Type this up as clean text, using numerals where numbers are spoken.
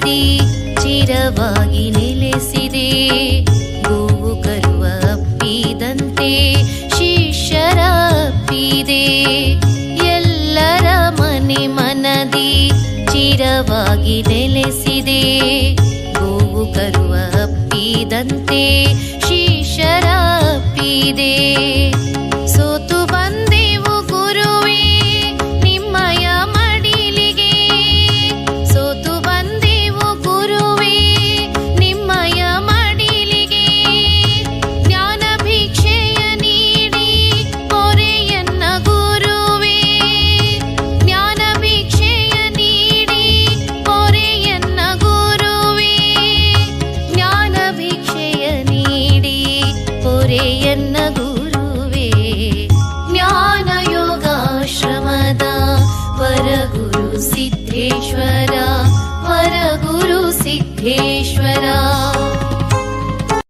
ಮನದಿ ಚಿರವಾಗಿ ನೆಲೆಸಿದೆ. ಗೋವು ಕರುವ ಅಪ್ಪಿದಂತೆ ಶಿಷ್ಯರ ಅಪ್ಪಿದೆ. ಎಲ್ಲರ ಮನದಿ ಚಿರವಾಗಿ ನೆಲೆಸಿದೆ. ಗೋವು ಕರುವ ಅಪ್ಪಿದಂತೆ ಶಿಷ್ಯರ ಅಪ್ಪಿದೆ. ಸೋತು ಬಂದೆವು ಗುರುವೇ ನಿಮ್ಮಯ ಮಡಿಲಿಗೆ. ಸೋತು ಬಂದೆವು ಗುರುವೇ ನಿಮ್ಮಯ ಮಡಿಲಿಗೆ. ಜ್ಞಾನ ಭಿಕ್ಷೆಯ ನೀಡಿ ಪೊರೆಯನ್ನ ಗುರುವೇ. ಜ್ಞಾನ ಭಿಕ್ಷೆಯ ನೀಡಿ ಪೊರೆಯನ್ನ ಗುರುವೇ. ಜ್ಞಾನ ಭಿಕ್ಷೆಯ ನೀಡಿ ಪೊರೆಯನ್ನ ಗುರುವೇ. ಜ್ಞಾನ ಯೋಗಾಶ್ರಮದ ವರಗುರು ಸಿದ್ಧೇಶ್ವರ. ವರಗುರು ಸಿದ್ಧೇಶ್ವರ.